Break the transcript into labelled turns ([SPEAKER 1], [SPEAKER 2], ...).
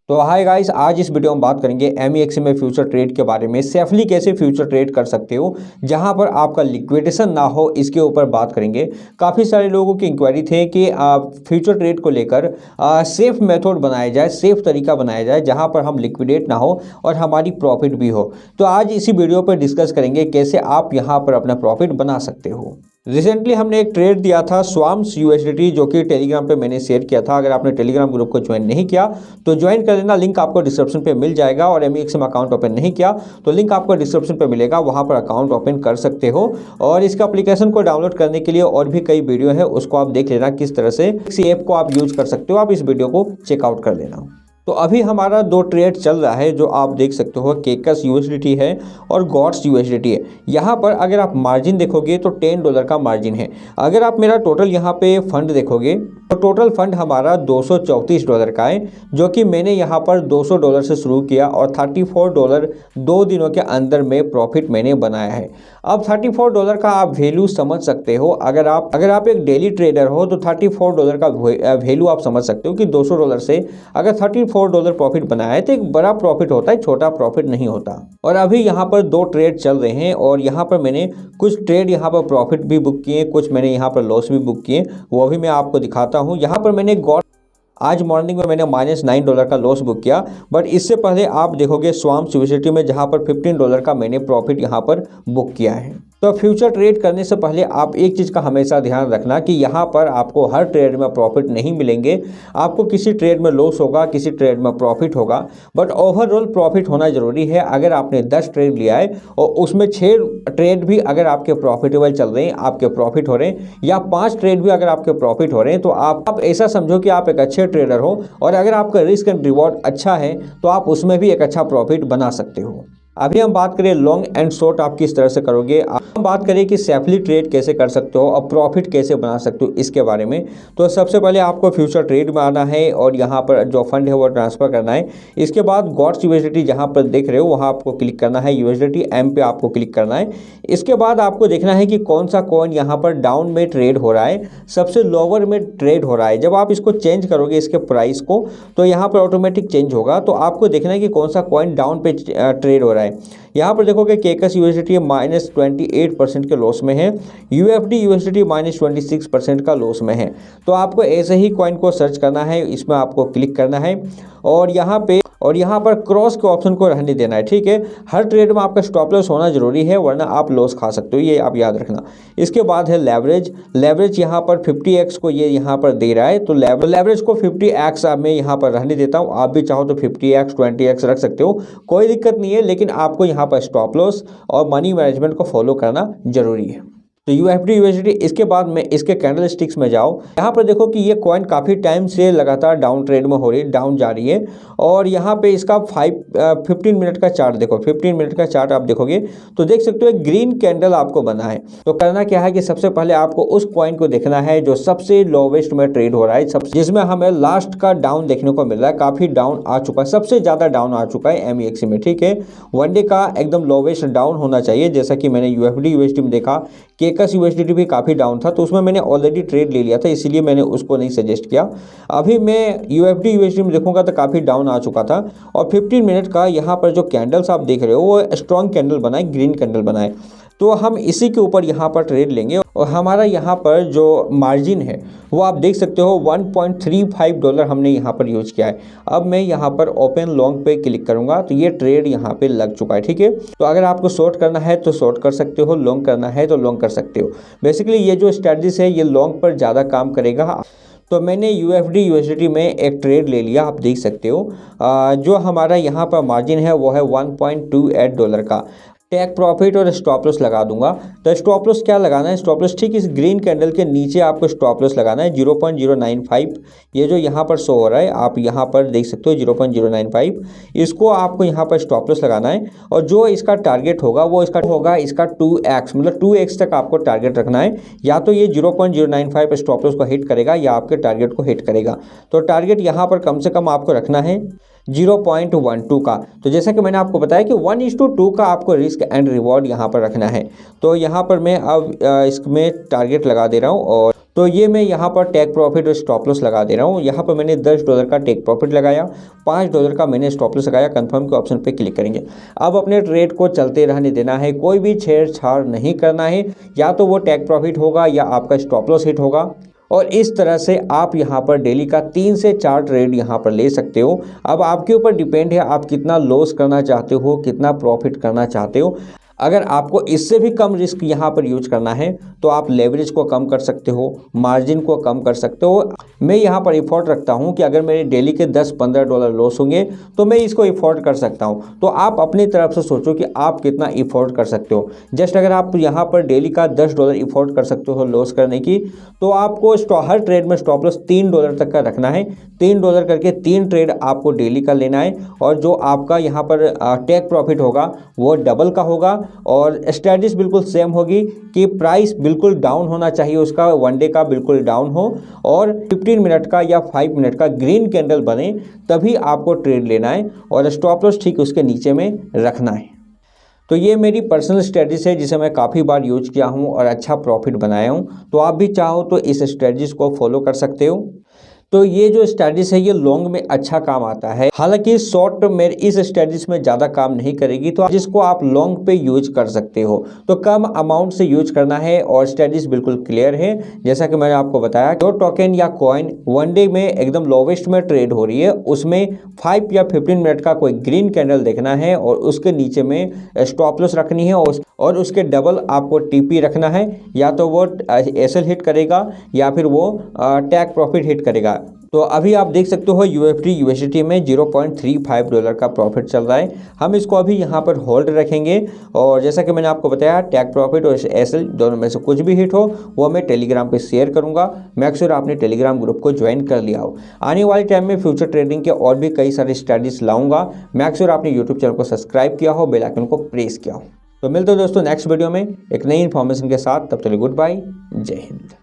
[SPEAKER 1] तो hi guys, आज इस वीडियो में बात करेंगे MEXC में फ्यूचर ट्रेड के बारे में। सेफली कैसे फ्यूचर ट्रेड कर सकते हो जहां पर आपका लिक्विडेशन ना हो, इसके ऊपर बात करेंगे। काफ़ी सारे लोगों की इंक्वायरी थे कि फ्यूचर ट्रेड को लेकर सेफ मेथड बनाया जाए, सेफ तरीका बनाया जाए जहां पर हम लिक्विडेट ना हो और हमारी प्रॉफिट भी हो। तो आज इसी वीडियो पर डिस्कस करेंगे कैसे आप यहां पर अपना प्रॉफिट बना सकते हो। रिसेंटली हमने एक ट्रेड दिया था स्वाम्स USDT, जो कि टेलीग्राम पे मैंने शेयर किया था। अगर आपने टेलीग्राम ग्रुप को ज्वाइन नहीं किया तो ज्वाइन कर लेना, लिंक आपको डिस्क्रिप्शन पे मिल जाएगा। और MEXC में अकाउंट ओपन नहीं किया तो लिंक आपको डिस्क्रिप्शन पे मिलेगा, वहां पर अकाउंट ओपन कर सकते हो। और इसका एप्लीकेशन को डाउनलोड करने के लिए और भी कई वीडियो है, उसको आप देख लेना किस तरह से इसी ऐप को आप यूज कर सकते हो। आप इस वीडियो को चेकआउट कर लेना। तो अभी हमारा दो ट्रेड चल रहा है जो आप देख सकते हो, केकस USDT है और गॉड्स USDT है। यहाँ पर अगर आप मार्जिन देखोगे तो $10 का मार्जिन है। अगर आप मेरा टोटल यहाँ पे फंड देखोगे तो टोटल फंड हमारा $234 का है, जो कि मैंने यहाँ पर $200 से शुरू किया और $34 2 दिनों के अंदर में प्रॉफिट मैंने बनाया है। अब $34 का आप वैल्यू समझ सकते हो। अगर आप एक डेली ट्रेडर हो तो $34 का वैल्यू आप समझ सकते हो कि $200 से अगर $34 प्रॉफिट बनाया है तो एक बड़ा प्रॉफिट होता है, छोटा प्रॉफिट नहीं होता। और अभी यहाँ पर दो ट्रेड चल रहे हैं और यहाँ पर मैंने कुछ ट्रेड यहाँ पर प्रॉफिट भी बुक किए, कुछ मैंने यहाँ पर लॉस भी बुक किए, वो भी मैं आपको दिखाता हूँ। यहाँ पर मैंने आज मॉर्निंग में मैंने -$9 का लॉस बुक किया, बट इससे पहले आप देखोगे स्वाम्स USDT में जहाँ पर $15 का मैंने प्रॉफिट यहाँ पर बुक किया है। तो फ्यूचर ट्रेड करने से पहले आप एक चीज़ का हमेशा ध्यान रखना कि यहाँ पर आपको हर ट्रेड में प्रॉफिट नहीं मिलेंगे। आपको किसी ट्रेड में लॉस होगा, किसी ट्रेड में प्रॉफिट होगा, बट ओवरऑल प्रॉफिट होना जरूरी है। अगर आपने 10 ट्रेड लिया है और उसमें 6 ट्रेड भी अगर आपके प्रॉफिटेबल चल रहे हैं, आपके प्रॉफिट हो रहे हैं, या 5 ट्रेड भी अगर आपके प्रॉफिट हो रहे हैं, तो आप ऐसा समझो कि आप एक अच्छे ट्रेडर हो। और अगर आपका रिस्क एंड रिवॉर्ड अच्छा है तो आप उसमें भी एक अच्छा प्रॉफिट बना सकते हो। अभी हम बात करें लॉन्ग एंड शॉर्ट आप किस तरह से करोगे। हम बात करें कि सेफली ट्रेड कैसे कर सकते हो और प्रॉफिट कैसे बना सकते हो इसके बारे में। तो सबसे पहले आपको फ्यूचर ट्रेड में आना है और यहाँ पर जो फंड है वो ट्रांसफर करना है। इसके बाद गॉड्स USDT जहाँ पर देख रहे हो वहाँ आपको क्लिक करना है, USDT M पे आपको क्लिक करना है। इसके बाद आपको देखना है कि कौन सा कॉइन यहाँ पर डाउन में ट्रेड हो रहा है, सबसे लोअर में ट्रेड हो रहा है। जब आप इसको चेंज करोगे इसके प्राइस को तो यहाँ पर ऑटोमेटिक चेंज होगा। तो आपको देखना है कि कौन सा कॉइन डाउन पे ट्रेड हो रहा है। यहाँ पर देखोगे केकस USDT -28% के लॉस में है, UFD USDT -26% का लॉस में है। तो आपको ऐसे ही कॉइन को सर्च करना है, इसमें आपको क्लिक करना है और यहाँ पर क्रॉस के ऑप्शन को रहने देना है। ठीक है, हर ट्रेड में आपका स्टॉप लॉस होना जरूरी है, वरना आप लॉस खा सकते हो, ये आप याद रखना। इसके बाद है लेवरेज यहाँ पर 50x को ये यहाँ पर दे रहा है, तो लेवरेज को 50x मैं यहाँ पर रहने देता हूँ। आप भी चाहो तो 50x 20x रख सकते हो, कोई दिक्कत नहीं है, लेकिन आपको यहाँ पर स्टॉप लॉस और मनी मैनेजमेंट को फॉलो करना जरूरी है। तो UFD USDT, इसके बाद में इसके कैंडल स्टिक्स में जाओ। यहाँ पर देखो कि ये कॉइन काफ़ी टाइम से लगातार डाउन ट्रेड में हो रही है, डाउन जा रही है। और यहाँ पे इसका 15 मिनट का चार्ट देखो, 15 मिनट का चार्ट आप देखोगे तो देख सकते हो एक ग्रीन कैंडल आपको बना है। तो करना क्या है कि सबसे पहले आपको उस कॉइन को देखना है जो सबसे लोवेस्ट में ट्रेड हो रहा है, जिसमें हमें लास्ट का डाउन देखने को मिल रहा है। काफ़ी डाउन आ चुका है, सबसे ज़्यादा डाउन आ चुका है MEXC में। ठीक है, वन डे का एकदम लोवेस्ट डाउन होना चाहिए, जैसा कि मैंने UFD USDT में देखा। केकस USDT भी काफ़ी डाउन था, तो उसमें मैंने ऑलरेडी ट्रेड ले लिया था, इसीलिए मैंने उसको नहीं सजेस्ट किया। अभी मैं UFD USDT में देखूंगा तो काफ़ी डाउन आ चुका था। और 15 मिनट का यहाँ पर जो कैंडल्स आप देख रहे हो वो स्ट्रॉन्ग कैंडल बनाए, ग्रीन कैंडल बनाए। तो हम इसी के ऊपर यहाँ पर ट्रेड लेंगे और हमारा यहाँ पर जो मार्जिन है वो आप देख सकते हो $1.35 हमने यहाँ पर यूज किया है। अब मैं यहाँ पर ओपन लॉन्ग पे क्लिक करूँगा तो ये ट्रेड यहाँ पे लग चुका है। ठीक है, तो अगर आपको शॉर्ट करना है तो शॉर्ट कर सकते हो, लॉन्ग करना है तो लॉन्ग कर सकते हो। बेसिकली ये जो स्ट्रेटजीज है ये लॉन्ग पर ज़्यादा काम करेगा। तो मैंने UFD USDT में एक ट्रेड ले लिया, आप देख सकते हो। जो हमारा यहाँ पर मार्जिन है वो है $1.28 का। टेक प्रॉफिट और स्टॉप लॉस लगा दूंगा। तो स्टॉप लॉस क्या लगाना है, स्टॉप लॉस ठीक इस ग्रीन कैंडल के नीचे आपको स्टॉप लॉस लगाना है 0.095। ये जो यहाँ पर शो हो रहा है आप यहाँ पर देख सकते हो 0.095, इसको आपको यहाँ पर स्टॉप लॉस लगाना है। और जो इसका टारगेट होगा वो इसका 2x, मतलब 2x तक आपको टारगेट रखना है। या तो ये 0.095 स्टॉप लॉस को हिट करेगा या आपके टारगेट को हिट करेगा। तो टारगेट यहाँ पर कम से कम आपको रखना है 0.12 का। तो जैसा कि मैंने आपको बताया कि 1:2 का आपको रिस्क एंड रिवॉर्ड यहाँ पर रखना है। तो यहाँ पर मैं अब इसमें टारगेट लगा दे रहा हूँ। और तो ये मैं यहाँ पर टेक प्रॉफिट और स्टॉप लॉस लगा दे रहा हूँ। यहाँ पर मैंने $10 का टेक प्रॉफिट लगाया, $5 का मैंने स्टॉप लॉस लगाया। कंफर्म के ऑप्शन पे क्लिक करेंगे। अब अपने ट्रेड को चलते रहने देना है, कोई भी छेड़छाड़ नहीं करना है। या तो वो टेक प्रॉफिट होगा या आपका स्टॉप लॉस हिट होगा। और इस तरह से आप यहाँ पर डेली का 3 से 4 ट्रेड यहाँ पर ले सकते हो। अब आपके ऊपर डिपेंड है आप कितना लॉस करना चाहते हो, कितना प्रॉफिट करना चाहते हो। अगर आपको इससे भी कम रिस्क यहाँ पर यूज करना है तो आप लेवरेज को कम कर सकते हो, मार्जिन को कम कर सकते हो। मैं यहाँ पर इफोर्ट रखता हूँ कि अगर मेरे डेली के $10-15 लॉस होंगे तो मैं इसको इफोर्ट कर सकता हूँ। तो आप अपनी तरफ से सोचो कि आप कितना इफोर्ट कर सकते हो। जस्ट अगर आप यहाँ पर डेली का $10 इफोर्ट कर सकते हो लॉस करने की, तो आपको हर ट्रेड में स्टॉप लॉस $3 तक का रखना है। $3 करके 3 ट्रेड आपको डेली का लेना है। और जो आपका यहाँ पर टेक प्रॉफिट होगा वो डबल का होगा। और स्ट्रेटजी बिल्कुल सेम होगी कि प्राइस बिल्कुल डाउन होना चाहिए, उसका 1 डे का बिल्कुल डाउन हो और 15 मिनट का या 5 मिनट का ग्रीन कैंडल बने, तभी आपको ट्रेड लेना है और स्टॉप लॉस ठीक उसके नीचे में रखना है। तो ये मेरी पर्सनल स्ट्रेटजी है जिसे मैं काफ़ी बार यूज किया हूँ और अच्छा प्रॉफिट बनाया हूँ। तो आप भी चाहो तो इस स्ट्रेटजी को फॉलो कर सकते हो। तो ये जो स्ट्रेटजी है ये लॉन्ग में अच्छा काम आता है, हालांकि शॉर्ट में इस स्ट्रेटजी में ज़्यादा काम नहीं करेगी। तो जिसको आप लॉन्ग पे यूज कर सकते हो, तो कम अमाउंट से यूज करना है और स्ट्रेटजी बिल्कुल क्लियर है। जैसा कि मैंने आपको बताया, जो टोकन या कॉइन 1 डे में एकदम लोवेस्ट में ट्रेड हो रही है उसमें 5 या 15 मिनट का कोई ग्रीन कैंडल देखना है और उसके नीचे में स्टॉप लॉस रखनी है और उसके डबल आपको टीपी रखना है। या तो वो एसएल हिट करेगा या फिर वो टेक प्रॉफिट हिट करेगा। तो अभी आप देख सकते हो USD में $0.35 का प्रॉफिट चल रहा है। हम इसको अभी यहाँ पर होल्ड रखेंगे और जैसा कि मैंने आपको बताया टेक प्रॉफिट और एसएल दोनों में से कुछ भी हिट हो वो मैं टेलीग्राम पे शेयर करूँगा। मेक श्योर आपने टेलीग्राम ग्रुप को ज्वाइन कर लिया हो। आने वाले टाइम में फ्यूचर ट्रेडिंग के और भी कई सारी स्ट्रेटजीज लाऊंगा। मेक श्योर आपने यूट्यूब चैनल को सब्सक्राइब किया हो, बेल आइकन को प्रेस किया हो। तो मिलते हैं दोस्तों नेक्स्ट वीडियो में एक नई इन्फॉर्मेशन के साथ। तब तक गुड बाय, जय हिंद।